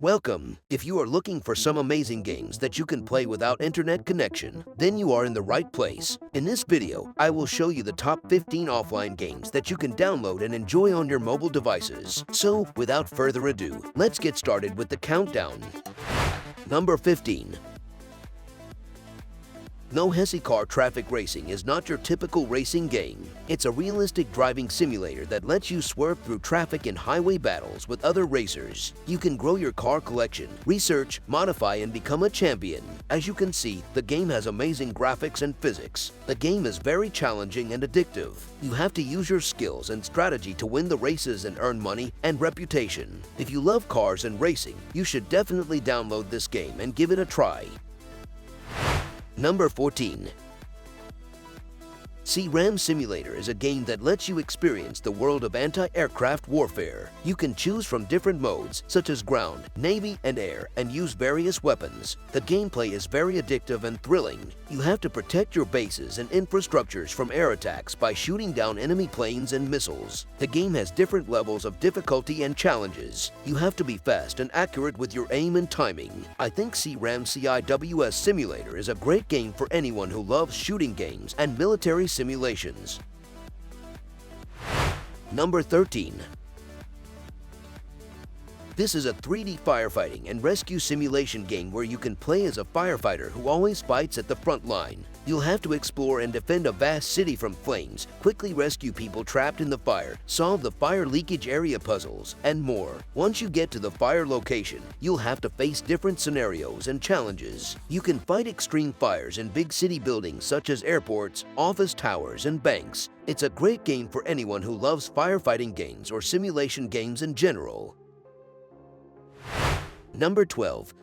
Welcome! If you are looking for some amazing games that you can play without internet connection, then you are in the right place. In this video, I will show you the top 15 offline games that you can download and enjoy on your mobile devices. So, without further ado, let's get started with the countdown. Number 15. No Hesse Car Traffic Racing is not your typical racing game. It's a realistic driving simulator that lets you swerve through traffic in highway battles with other racers. You can grow your car collection, research, modify, and become a champion. As you can see, the game has amazing graphics and physics. The game is very challenging and addictive. You have to use your skills and strategy to win the races and earn money and reputation. If you love cars and racing, you should definitely download this game and give it a try. Number 14. Ram Simulator is a game that lets you experience the world of anti-aircraft warfare. You can choose from different modes such as ground, navy, and air, and use various weapons. The gameplay is very addictive and thrilling. You have to protect your bases and infrastructures from air attacks by shooting down enemy planes and missiles. The game has different levels of difficulty and challenges. You have to be fast and accurate with your aim and timing. I think Ram CIWS Simulator is a great game for anyone who loves shooting games and military simulations. Number 13. This is a 3D firefighting and rescue simulation game where you can play as a firefighter who always fights at the front line. You'll have to explore and defend a vast city from flames, quickly rescue people trapped in the fire, solve the fire leakage area puzzles, and more. Once you get to the fire location, you'll have to face different scenarios and challenges. You can fight extreme fires in big city buildings such as airports, office towers, and banks. It's a great game for anyone who loves firefighting games or simulation games in general. Number 12.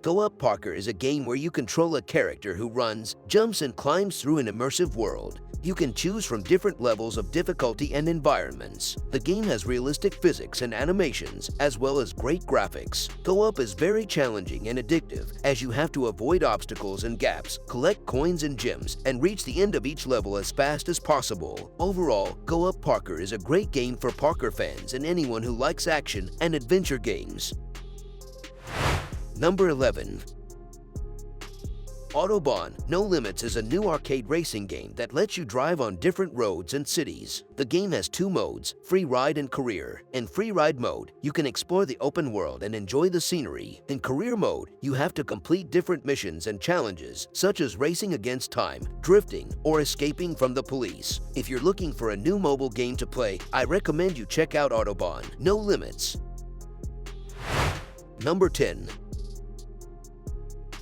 Go Up Parker is a game where you control a character who runs, jumps, and climbs through an immersive world. You can choose from different levels of difficulty and environments. The game has realistic physics and animations, as well as great graphics. Go Up is very challenging and addictive, as you have to avoid obstacles and gaps, collect coins and gems, and reach the end of each level as fast as possible. Overall, Go Up Parker is a great game for Parker fans and anyone who likes action and adventure games. Number 11. Autobahn No Limits is a new arcade racing game that lets you drive on different roads and cities. The game has two modes, Free Ride and Career. In Free Ride mode, you can explore the open world and enjoy the scenery. In Career mode, you have to complete different missions and challenges, such as racing against time, drifting, or escaping from the police. If you're looking for a new mobile game to play, I recommend you check out Autobahn No Limits. Number 10.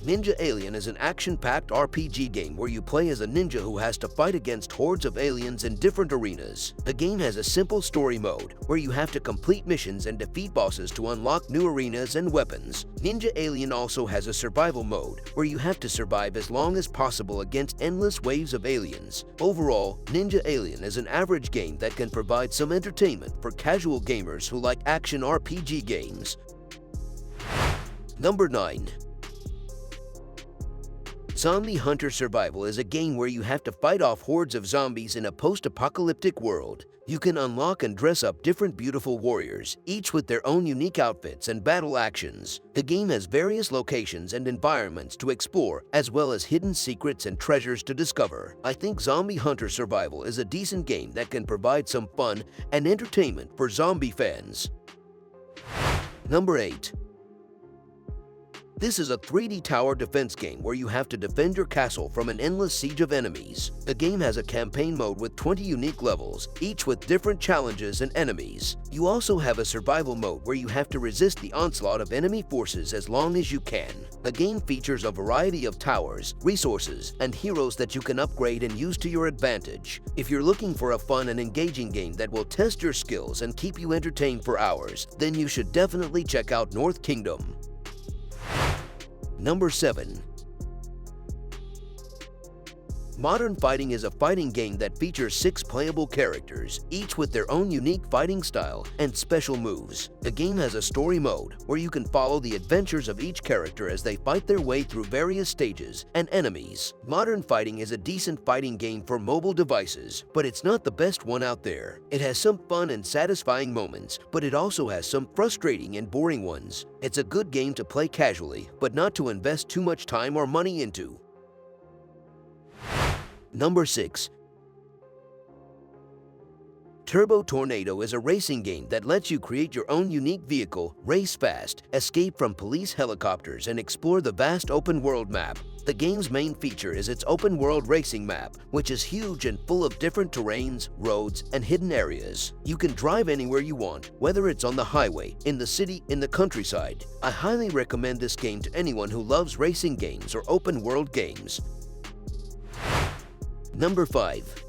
Ninja Alien is an action-packed RPG game where you play as a ninja who has to fight against hordes of aliens in different arenas. The game has a simple story mode where you have to complete missions and defeat bosses to unlock new arenas and weapons. Ninja Alien also has a survival mode where you have to survive as long as possible against endless waves of aliens. Overall, Ninja Alien is an average game that can provide some entertainment for casual gamers who like action RPG games. Number 9. Zombie Hunter Survival is a game where you have to fight off hordes of zombies in a post-apocalyptic world. You can unlock and dress up different beautiful warriors, each with their own unique outfits and battle actions. The game has various locations and environments to explore, as well as hidden secrets and treasures to discover. I think Zombie Hunter Survival is a decent game that can provide some fun and entertainment for zombie fans. Number 8. This is a 3D tower defense game where you have to defend your castle from an endless siege of enemies. The game has a campaign mode with 20 unique levels, each with different challenges and enemies. You also have a survival mode where you have to resist the onslaught of enemy forces as long as you can. The game features a variety of towers, resources, and heroes that you can upgrade and use to your advantage. If you're looking for a fun and engaging game that will test your skills and keep you entertained for hours, then you should definitely check out North Kingdom. Number 7. Modern Fighting is a fighting game that features 6 playable characters, each with their own unique fighting style and special moves. The game has a story mode where you can follow the adventures of each character as they fight their way through various stages and enemies. Modern Fighting is a decent fighting game for mobile devices, but it's not the best one out there. It has some fun and satisfying moments, but it also has some frustrating and boring ones. It's a good game to play casually, but not to invest too much time or money into. Number 6. Turbo Tornado is a racing game that lets you create your own unique vehicle, race fast, escape from police helicopters, and explore the vast open-world map. The game's main feature is its open-world racing map, which is huge and full of different terrains, roads, and hidden areas. You can drive anywhere you want, whether it's on the highway, in the city, in the countryside. I highly recommend this game to anyone who loves racing games or open-world games. Number 5.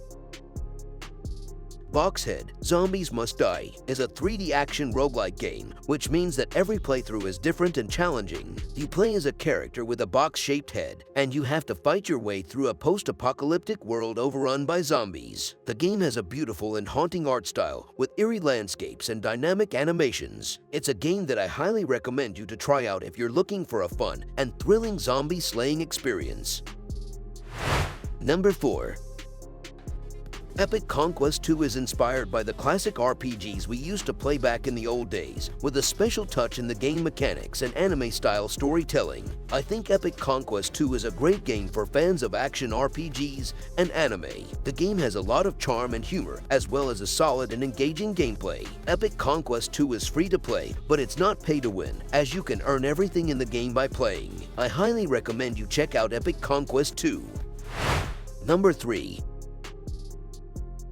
Boxhead Zombies Must Die is a 3D action roguelike game, which means that every playthrough is different and challenging. You play as a character with a box-shaped head, and you have to fight your way through a post-apocalyptic world overrun by zombies. The game has a beautiful and haunting art style with eerie landscapes and dynamic animations. It's a game that I highly recommend you to try out if you're looking for a fun and thrilling zombie slaying experience. Number 4. Epic Conquest II is inspired by the classic RPGs we used to play back in the old days, with a special touch in the game mechanics and anime-style storytelling. I think Epic Conquest II is a great game for fans of action RPGs and anime. The game has a lot of charm and humor, as well as a solid and engaging gameplay. Epic Conquest II is free to play, but it's not pay to win, as you can earn everything in the game by playing. I highly recommend you check out Epic Conquest II. Number 3.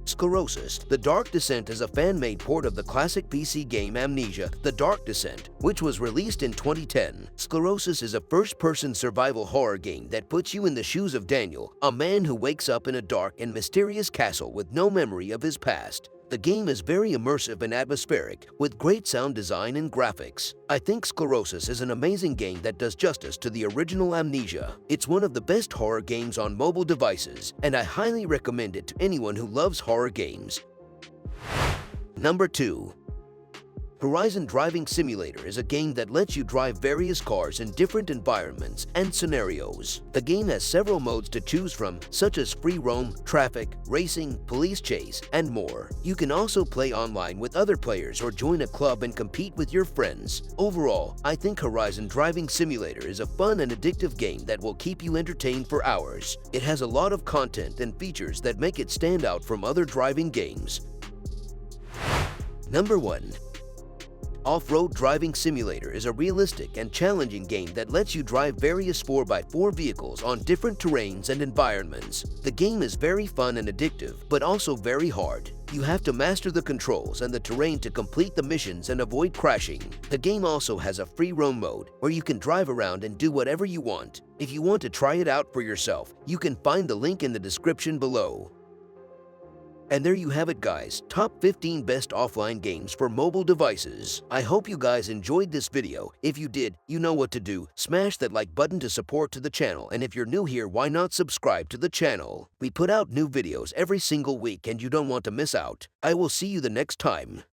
Sclerosis The Dark Descent is a fan-made port of the classic PC game Amnesia: The Dark Descent, which was released in 2010. Sclerosis is a first-person survival horror game that puts you in the shoes of Daniel, a man who wakes up in a dark and mysterious castle with no memory of his past. The game is very immersive and atmospheric, with great sound design and graphics. I think Sclerosis is an amazing game that does justice to the original Amnesia. It's one of the best horror games on mobile devices, and I highly recommend it to anyone who loves horror games. Number 2. Horizon Driving Simulator is a game that lets you drive various cars in different environments and scenarios. The game has several modes to choose from, such as free roam, traffic, racing, police chase, and more. You can also play online with other players or join a club and compete with your friends. Overall, I think Horizon Driving Simulator is a fun and addictive game that will keep you entertained for hours. It has a lot of content and features that make it stand out from other driving games. Number 1. Off-Road Driving Simulator is a realistic and challenging game that lets you drive various 4x4 vehicles on different terrains and environments. The game is very fun and addictive, but also very hard. You have to master the controls and the terrain to complete the missions and avoid crashing. The game also has a free roam mode, where you can drive around and do whatever you want. If you want to try it out for yourself, you can find the link in the description below. And there you have it, guys, top 15 best offline games for mobile devices. I hope you guys enjoyed this video. If you did, you know what to do. Smash that like button to support to the channel, and if you're new here, why not subscribe to the channel? We put out new videos every single week and you don't want to miss out. I will see you the next time.